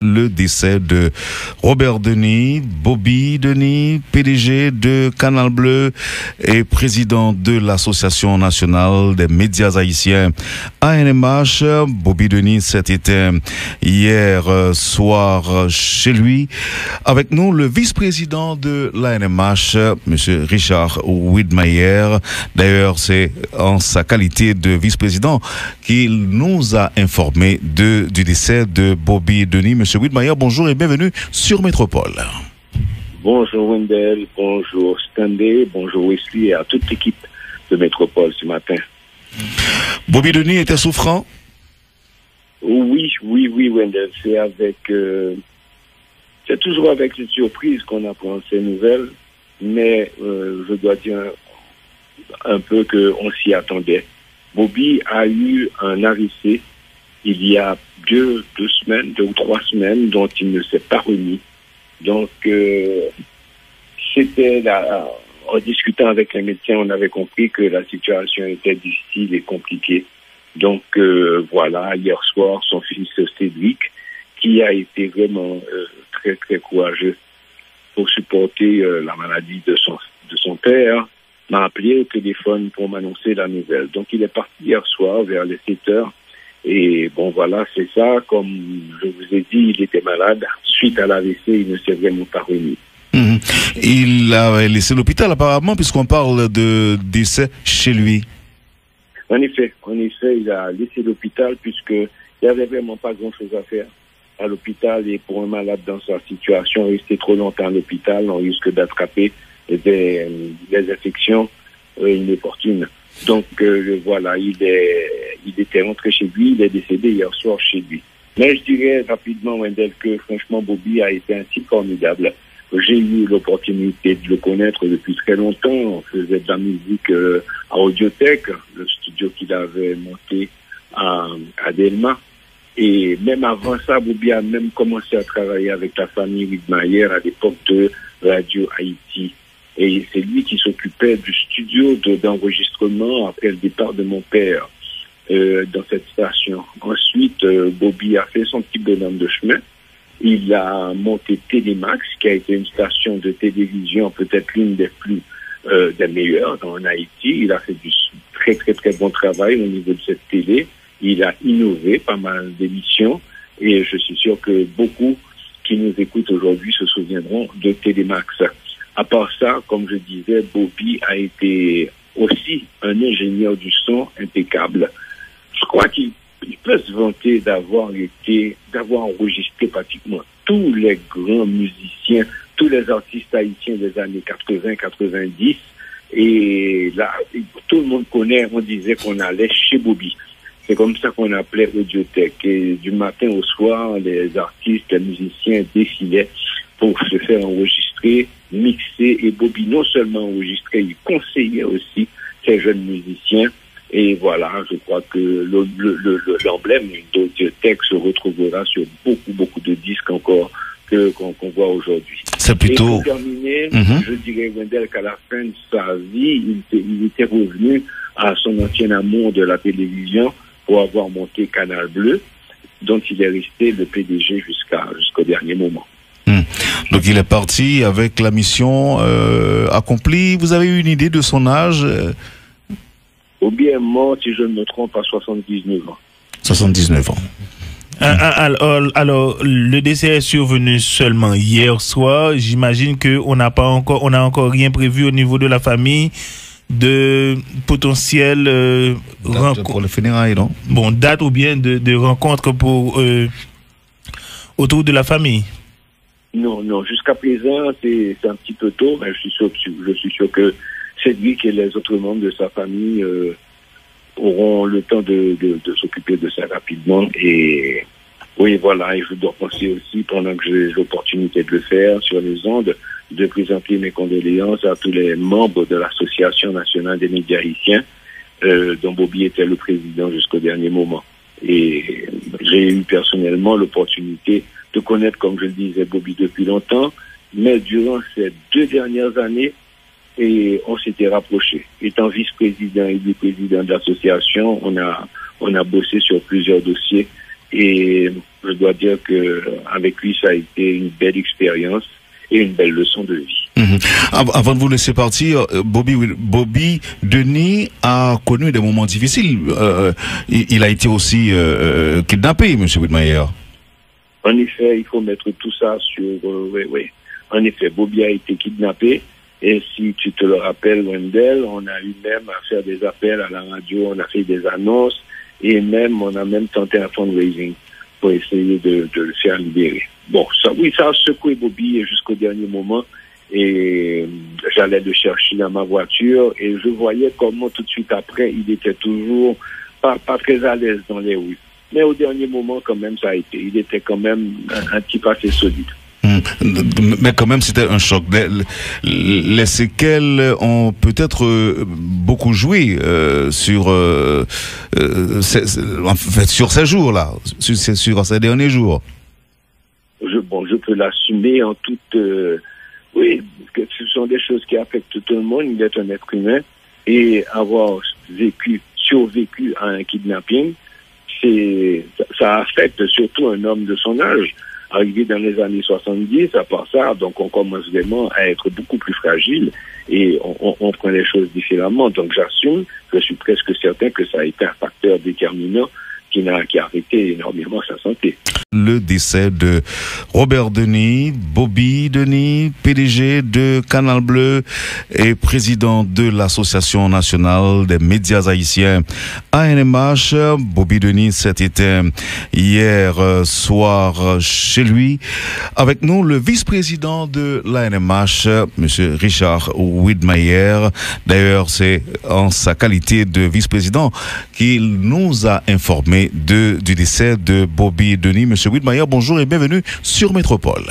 Le décès de Robert Denis, Bobby Denis, PDG de Canal Bleu et président de l'Association nationale des médias haïtiens ANMH. Bobby Denis s'est éteint hier soir chez lui. Avec nous, le vice-président de l'ANMH, M. Richard Widmayer. D'ailleurs, c'est en sa qualité de vice-président qu'il nous a informé du décès de Bobby Denis. Monsieur Widmayer, bonjour et bienvenue sur Métropole. Bonjour Wendell, bonjour Stanley, bonjour Wesley et à toute l'équipe de Métropole ce matin. Bobby Denis était souffrant? Oui, Wendell, c'est toujours avec une surprise qu'on apprend ces nouvelles, mais je dois dire un peu qu'on s'y attendait. Bobby a eu un AVC il y a deux ou trois semaines, dont il ne s'est pas remis. Donc, c'était là, en discutant avec les médecins, on avait compris que la situation était difficile et compliquée. Donc, voilà, hier soir, son fils Cédric, qui a été vraiment très, très courageux pour supporter la maladie de son père, m'a appelé au téléphone pour m'annoncer la nouvelle. Donc, il est parti hier soir vers les 7 heures. Et bon, voilà, c'est ça. Comme je vous ai dit, il était malade. Suite à l'AVC, il ne s'est vraiment pas remis. Il a laissé l'hôpital apparemment, puisqu'on parle de décès chez lui. En effet, il a laissé l'hôpital puisqu'il n'y avait vraiment pas grand-chose à faire à l'hôpital. Et pour un malade dans sa situation, rester trop longtemps à l'hôpital, on risque d'attraper des infections inopportunes. Donc voilà, il était rentré chez lui, il est décédé hier soir chez lui. Mais je dirais rapidement, Wendell, que franchement, Bobby a été un type formidable. J'ai eu l'opportunité de le connaître depuis très longtemps. On faisait de la musique à Audiothèque, le studio qu'il avait monté à Delma. Et même avant ça, Bobby a même commencé à travailler avec la famille Widmayer à l'époque de Radio Haïti. Et c'est lui qui s'occupait du studio d'enregistrement après le départ de mon père dans cette station. Ensuite, Bobby a fait son petit bonhomme de chemin. Il a monté Télémax, qui a été une station de télévision, peut-être l'une des meilleures en Haïti. Il a fait du très, très, très bon travail au niveau de cette télé. Il a innové pas mal d'émissions. Et je suis sûr que beaucoup qui nous écoutent aujourd'hui se souviendront de Télémax. À part ça, comme je disais, Bobby a été aussi un ingénieur du son impeccable. Je crois qu'il peut se vanter d'avoir enregistré pratiquement tous les grands musiciens, tous les artistes haïtiens des années 80-90. Et là, tout le monde connaît, on disait qu'on allait chez Bobby. C'est comme ça qu'on appelait Audiothèque. Et du matin au soir, les artistes, les musiciens défilaient pour se faire enregistrer, mixer. Et Bobby non seulement enregistrait, il conseillait aussi ces jeunes musiciens. Et voilà, je crois que l'emblème d'Audiothèque se retrouvera sur beaucoup de disques encore qu'on voit aujourd'hui. C'est plutôt... Et pour terminer, je dirais, Wendell, qu'à la fin de sa vie, il était revenu à son ancien amour de la télévision pour avoir monté Canal Bleu, dont il est resté le PDG jusqu'au dernier moment. Donc il est parti avec la mission accomplie. Vous avez eu une idée de son âge? Ou bien mort, si je ne me trompe, à 79 ans. 79 ans. Alors, le décès est survenu seulement hier soir. J'imagine qu'on n'a encore rien prévu au niveau de la famille de potentiel rencontre pour le funérailles, non? Bon, date ou bien de rencontre autour de la famille. Non, jusqu'à présent, c'est un petit peu tôt, mais je suis sûr que Cédric et les autres membres de sa famille auront le temps de s'occuper de ça rapidement. Et oui, voilà, et je dois penser aussi, pendant que j'ai l'opportunité de le faire sur les ondes, de présenter mes condoléances à tous les membres de l'Association nationale des médias haïtiens, dont Bobby était le président jusqu'au dernier moment. Et j'ai eu personnellement l'opportunité de connaître, comme je le disais, Bobby depuis longtemps, mais durant ces 2 dernières années, et on s'était rapprochés. Étant vice-président et vice-président de l'association, on a bossé sur plusieurs dossiers Et je dois dire que avec lui, ça a été une belle expérience et une belle leçon de vie. Avant de vous laisser partir, Bobby Denis a connu des moments difficiles. Il a été aussi kidnappé, M. Widmayer. En effet, il faut mettre tout ça sur... oui. En effet, Bobby a été kidnappé. Et si tu te le rappelles, Wendell, on a eu même à faire des appels à la radio, on a fait des annonces et même on a même tenté un fundraising pour essayer de le faire libérer. Bon, ça a secoué Bobby jusqu'au dernier moment. Et j'allais le chercher dans ma voiture et je voyais comment tout de suite après, il était toujours pas très à l'aise dans les rues. Mais au dernier moment, quand même, ça a été. Il était quand même un type assez solide. Mais quand même, c'était un choc. Les séquelles ont peut-être beaucoup joué sur ces jours-là, sur ces derniers jours. Je peux l'assumer en toute... oui, parce que ce sont des choses qui affectent tout le monde. Il est un être humain. Et avoir survécu à un kidnapping, ça affecte surtout un homme de son âge. Arrivé dans les années 70, à part ça, donc on commence vraiment à être beaucoup plus fragile et on prend les choses différemment. Donc j'assume, je suis presque certain que ça a été un facteur déterminant qui a affecté énormément sa santé. Le décès de Robert Denis, Bobby Denis, PDG de Canal Bleu et président de l'Association nationale des médias haïtiens ANMH. Bobby Denis s'est éteint hier soir chez lui. Avec nous, le vice-président de l'ANMH, M. Richard Widmayer. D'ailleurs, c'est en sa qualité de vice-président qu'il nous a informé du décès de Bobby Denis. Monsieur Widmayer, bonjour et bienvenue sur Métropole.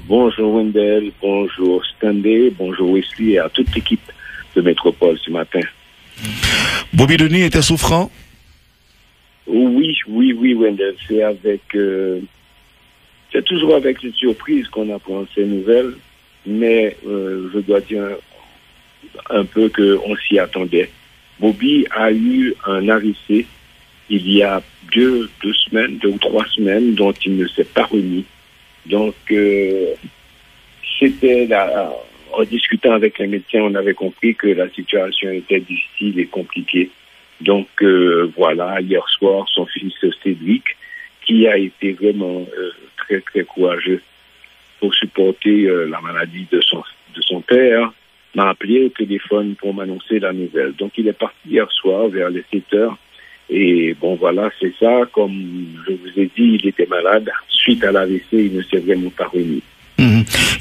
Bonjour Wendell, bonjour Stanley, bonjour Wesley et à toute l'équipe de Métropole ce matin. Bobby Denis était souffrant? Oui, Wendell. C'est toujours avec une surprise qu'on apprend ces nouvelles, mais je dois dire un peu qu'on s'y attendait. Bobby a eu un AVC il y a 2 ou 3 semaines, dont il ne s'est pas remis. Donc, c'était là, en discutant avec les médecins, on avait compris que la situation était difficile et compliquée. Donc, voilà, hier soir, son fils Cédric, qui a été vraiment très, très courageux pour supporter la maladie de son père, m'a appelé au téléphone pour m'annoncer la nouvelle. Donc, il est parti hier soir vers les 7 heures. Et bon, voilà, c'est ça. Comme je vous ai dit, il était malade. Suite à l'AVC, il ne s'est vraiment pas remis.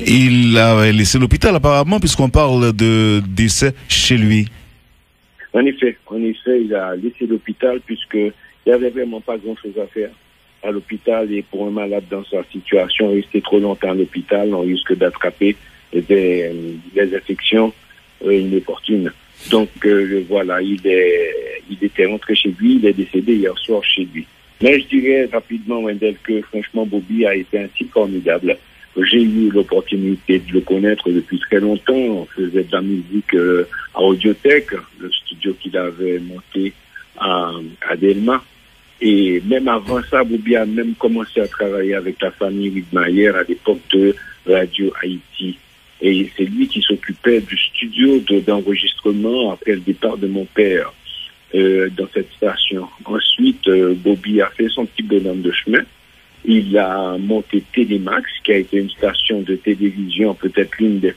Il a laissé l'hôpital apparemment, puisqu'on parle de décès chez lui. En effet, il a laissé l'hôpital puisqu'il n'y avait vraiment pas grand-chose à faire à l'hôpital. Et pour un malade dans sa situation, rester trop longtemps à l'hôpital, on risque d'attraper des infections inopportunes. Donc voilà, il était rentré chez lui, il est décédé hier soir chez lui. Mais je dirais rapidement, Wendell, que franchement, Bobby a été un type formidable. J'ai eu l'opportunité de le connaître depuis très longtemps. On faisait de la musique à Audiothèque, le studio qu'il avait monté à Delma. Et même avant ça, Bobby a même commencé à travailler avec la famille Widmayer à l'époque de Radio Haïti. Et c'est lui qui s'occupait du studio d'enregistrement après le départ de mon père dans cette station. Ensuite, Bobby a fait son petit bonhomme de chemin. Il a monté Télémax, qui a été une station de télévision, peut-être l'une des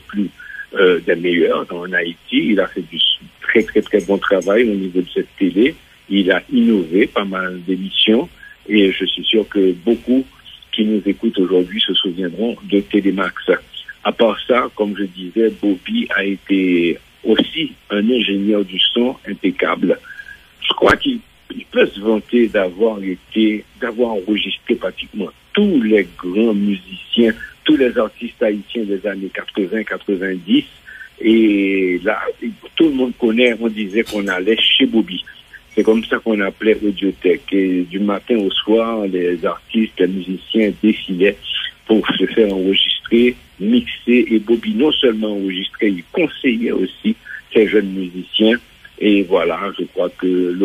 meilleures en Haïti. Il a fait du très, très, très bon travail au niveau de cette télé. Il a innové pas mal d'émissions. Et je suis sûr que beaucoup qui nous écoutent aujourd'hui se souviendront de Télémax. À part ça, comme je disais, Bobby a été aussi un ingénieur du son impeccable. Je crois qu'il peut se vanter d'avoir enregistré pratiquement tous les grands musiciens, tous les artistes haïtiens des années 80-90. Et là, tout le monde connaît, on disait qu'on allait chez Bobby. C'est comme ça qu'on appelait Audiothèque. Et du matin au soir, les artistes, les musiciens défilaient pour se faire enregistrer, mixer. Et Bobby non seulement enregistrait, il conseillait aussi ces jeunes musiciens Et voilà, je crois que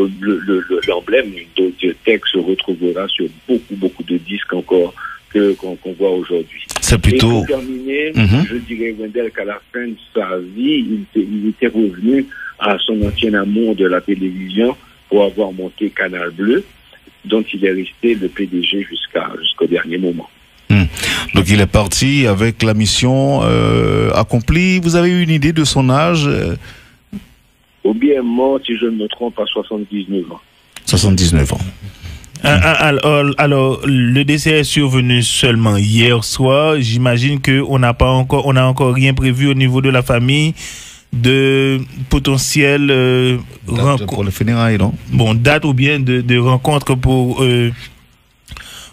l'emblème d'Audiothèque se retrouvera sur beaucoup de disques encore qu'on voit aujourd'hui. C'est plutôt... Et pour terminer, je dirais, Wendell, qu'à la fin de sa vie, il était revenu à son ancien amour de la télévision pour avoir monté Canal Bleu, dont il est resté le PDG jusqu'au dernier moment. Donc il est parti avec la mission accomplie. Vous avez eu une idée de son âge? Ou bien mort, si je ne me trompe, à 79 ans. 79 ans. Alors, le décès est survenu seulement hier soir. J'imagine que on n'a encore rien prévu au niveau de la famille de potentielles rencontres pour les funérailles, non? Bon, date ou bien de rencontres pour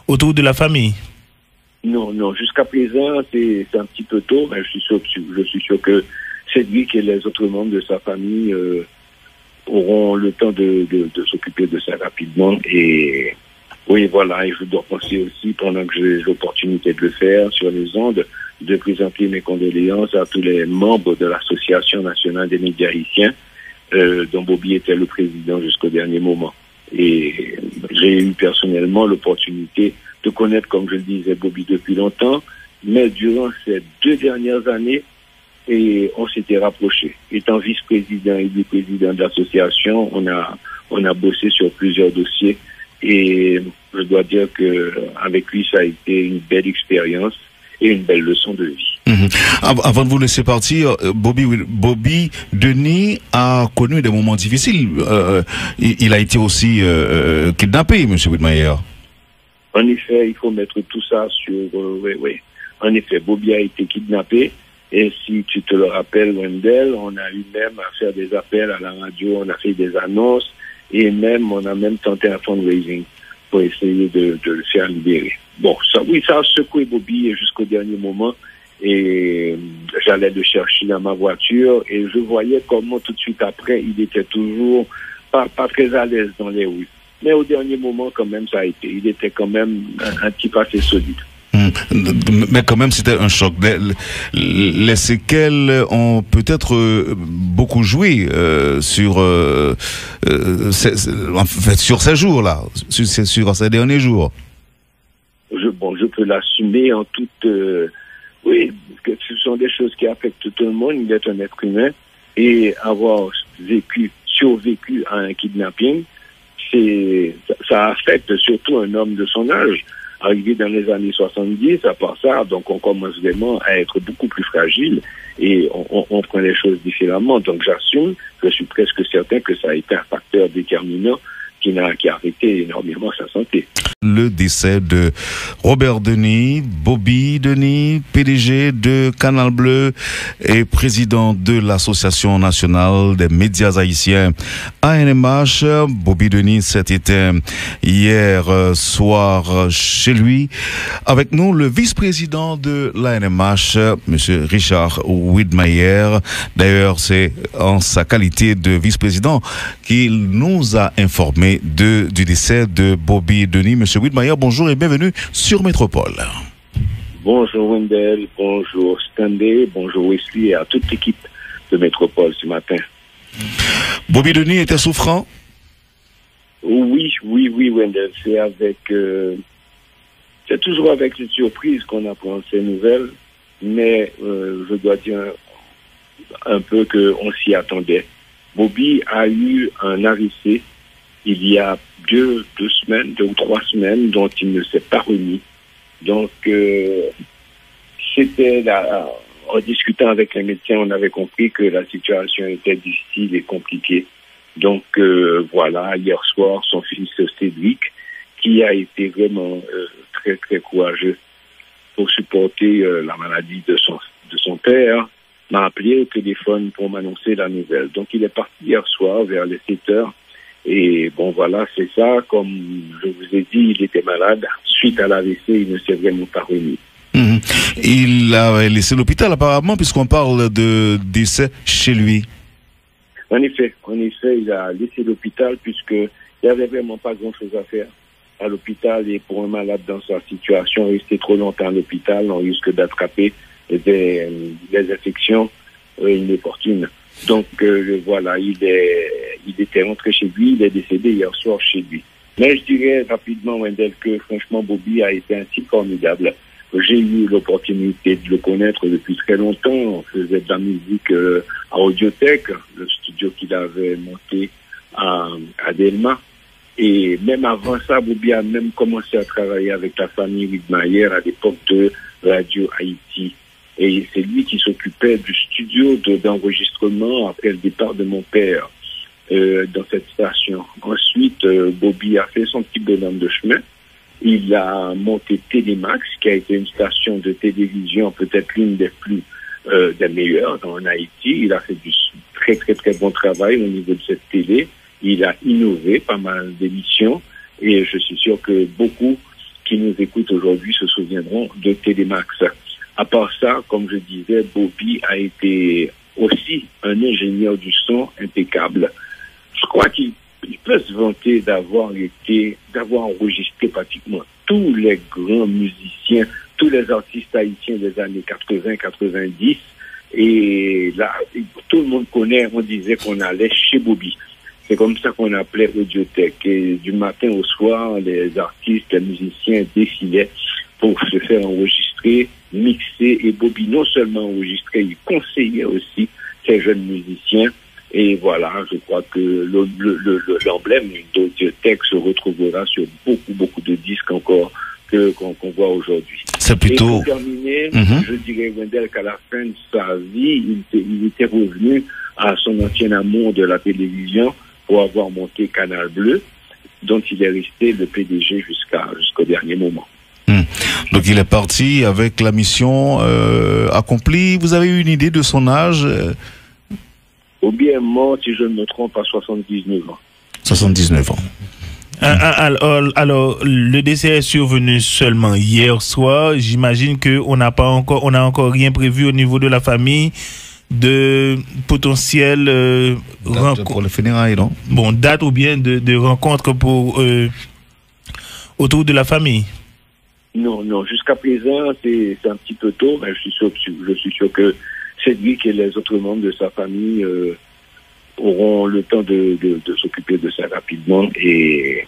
autour de la famille. Non, jusqu'à présent, c'est un petit peu tôt, mais je suis sûr que Cédric et les autres membres de sa famille auront le temps de s'occuper de ça rapidement. Et oui, voilà, et je dois penser aussi, pendant que j'ai l'opportunité de le faire sur les ondes, de présenter mes condoléances à tous les membres de l'Association nationale des médias haïtiens, dont Bobby était le président jusqu'au dernier moment. Et j'ai eu personnellement l'opportunité de connaître, comme je le disais, Bobby depuis longtemps, mais durant ces 2 dernières années, et on s'était rapprochés. Étant vice-président et vice-président de l'association, on a bossé sur plusieurs dossiers et je dois dire que avec lui, ça a été une belle expérience et une belle leçon de vie. Avant de vous laisser partir, Bobby Denis a connu des moments difficiles. Il a été aussi kidnappé, M. Widmayer. En effet, il faut mettre tout ça sur... oui. En effet, Bobby a été kidnappé. Et si tu te le rappelles, Wendell, on a eu même à faire des appels à la radio, on a fait des annonces et on a même tenté un fundraising pour essayer de le faire libérer. Bon, ça a secoué Bobby jusqu'au dernier moment et j'allais le chercher dans ma voiture et je voyais comment tout de suite après, il était toujours pas très à l'aise dans les rues. Mais au dernier moment, quand même, ça a été. Il était quand même un type assez solide. Mais quand même, c'était un choc. Les séquelles ont peut-être beaucoup joué sur ces jours-là, sur ces derniers jours. Je peux l'assumer en toute... oui, que ce sont des choses qui affectent tout le monde. Il est un être humain. Et avoir survécu à un kidnapping, ça affecte surtout un homme de son âge. Arrivé dans les années 70, à part ça, donc on commence vraiment à être beaucoup plus fragile et on prend les choses différemment. Donc j'assume, je suis presque certain que ça a été un facteur déterminant qui a affecté énormément sa santé. Le décès de Robert Denis, Bobby Denis, PDG de Canal Bleu et président de l'Association nationale des médias haïtiens ANMH. Bobby Denis s'est éteint hier soir chez lui. Avec nous, le vice-président de l'ANMH, M. Richard Widmayer. D'ailleurs, c'est en sa qualité de vice-président qu'il nous a informé du décès de Bobby Denis. Monsieur Widmayer, bonjour et bienvenue sur Métropole. Bonjour Wendell, bonjour Stanley, bonjour Wesley et à toute l'équipe de Métropole ce matin. Bobby Denis était souffrant? Oui, Wendell. C'est toujours avec une surprise qu'on apprend ces nouvelles, mais je dois dire un peu qu'on s'y attendait. Bobby a eu un AVC il y a 2 ou 3 semaines, dont il ne s'est pas remis. Donc, c'était là, en discutant avec les médecins, on avait compris que la situation était difficile et compliquée. Donc, voilà, hier soir, son fils Cédric, qui a été vraiment très, très courageux pour supporter la maladie de son père, m'a appelé au téléphone pour m'annoncer la nouvelle. Donc, il est parti hier soir vers les 7 heures. Et bon, voilà, c'est ça. Comme je vous ai dit, il était malade. Suite à l'AVC, il ne s'est vraiment pas remis. Il a laissé l'hôpital apparemment, puisqu'on parle de décès chez lui. En effet, il a laissé l'hôpital puisqu'il n'y avait vraiment pas grand-chose à faire à l'hôpital. Et pour un malade dans sa situation, rester trop longtemps à l'hôpital, on risque d'attraper des infections inopportunes. Donc voilà, il était rentré chez lui, il est décédé hier soir chez lui. Mais je dirais rapidement, Wendell, que franchement, Bobby a été un type formidable. J'ai eu l'opportunité de le connaître depuis très longtemps. On faisait de la musique à Audiothèque, le studio qu'il avait monté à Delma. Et même avant ça, Bobby a même commencé à travailler avec la famille Widmayer à l'époque de Radio Haïti. Et c'est lui qui s'occupait du studio d'enregistrement après le départ de mon père dans cette station. Ensuite, Bobby a fait son petit bonhomme de chemin. Il a monté Télémax, qui a été une station de télévision, peut-être l'une des meilleures en Haïti. Il a fait du très, très, très bon travail au niveau de cette télé. Il a innové pas mal d'émissions. Et je suis sûr que beaucoup qui nous écoutent aujourd'hui se souviendront de Télémax. À part ça, comme je disais, Bobby a été aussi un ingénieur du son impeccable. Je crois qu'il peut se vanter d'avoir enregistré pratiquement tous les grands musiciens, tous les artistes haïtiens des années 80-90. Et là, tout le monde connaît, on disait qu'on allait chez Bobby. C'est comme ça qu'on appelait Audiothèque. Et du matin au soir, les artistes, les musiciens défilaient pour se faire enregistrer, mixer. Et Bobby non seulement enregistrait, il conseillait aussi ces jeunes musiciens. Et voilà, je crois que l'emblème d'Audiothèque se retrouvera sur beaucoup de disques encore qu'on voit aujourd'hui. C'est plutôt... Et pour terminer, je dirais, Wendell, qu'à la fin de sa vie, il était revenu à son ancien amour de la télévision pour avoir monté Canal Bleu, dont il est resté le PDG jusqu'au dernier moment. Donc il est parti avec la mission accomplie. Vous avez eu une idée de son âge? Bobby est mort, si je ne me trompe, à 79 ans. 79 ans. Alors, le décès est survenu seulement hier soir. J'imagine que on n'a encore rien prévu au niveau de la famille de potentielles rencontres pour les funérailles, non? Bon, date ou bien de rencontres pour autour de la famille. Non, jusqu'à présent, c'est un petit peu tôt, mais je suis sûr que c'est lui et les autres membres de sa famille auront le temps de s'occuper de ça rapidement. Et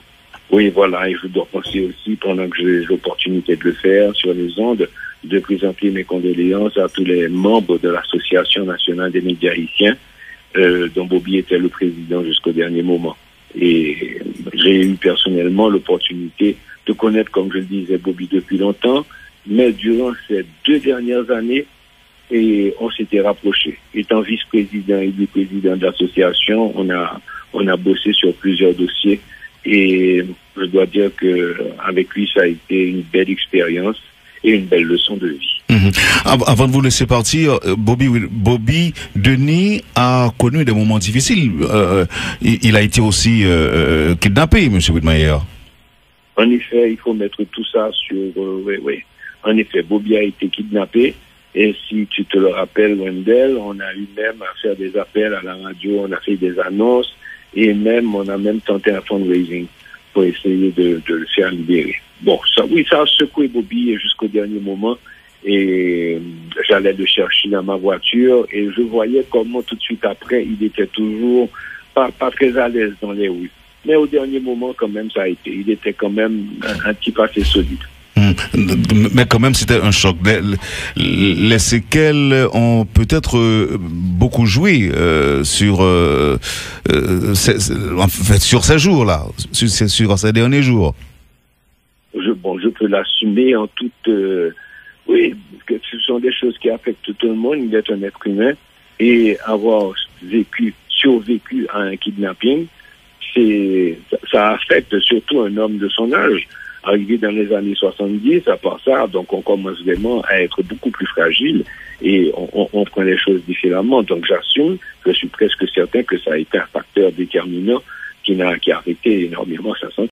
oui, voilà, et je dois penser aussi, pendant que j'ai l'opportunité de le faire sur les ondes, de présenter mes condoléances à tous les membres de l'Association nationale des médias haïtiens, dont Bobby était le président jusqu'au dernier moment. Et j'ai eu personnellement l'opportunité de connaître, comme je le disais, Bobby depuis longtemps, mais durant ces 2 dernières années, et on s'était rapprochés. Étant vice-président et vice-président de l'association, on a bossé sur plusieurs dossiers et je dois dire que avec lui, ça a été une belle expérience et une belle leçon de vie. Avant de vous laisser partir, Bobby Denis a connu des moments difficiles. Il a été aussi kidnappé, M. Widmayer. En effet, il faut mettre tout ça sur... oui. En effet, Bobby a été kidnappé. Et si tu te le rappelles, Wendell, on a eu même à faire des appels à la radio, on a fait des annonces et on a même tenté un fundraising pour essayer de le faire libérer. Bon, ça a secoué Bobby jusqu'au dernier moment et j'allais le chercher dans ma voiture et je voyais comment tout de suite après, il était toujours pas très à l'aise dans les rues. Mais au dernier moment, quand même, ça a été. Il était quand même un type assez solide. Mais quand même, c'était un choc. Les séquelles ont peut-être beaucoup joué sur ces jours-là, sur ces derniers jours. Je peux l'assumer en toute... oui, que ce sont des choses qui affectent tout le monde. Il est un être humain. Et avoir survécu à un kidnapping, ça affecte surtout un homme de son âge. Arrivé dans les années 70, à part ça, donc on commence vraiment à être beaucoup plus fragile et on prend les choses différemment. Donc j'assume, je suis presque certain que ça a été un facteur déterminant qui a affecté énormément sa santé.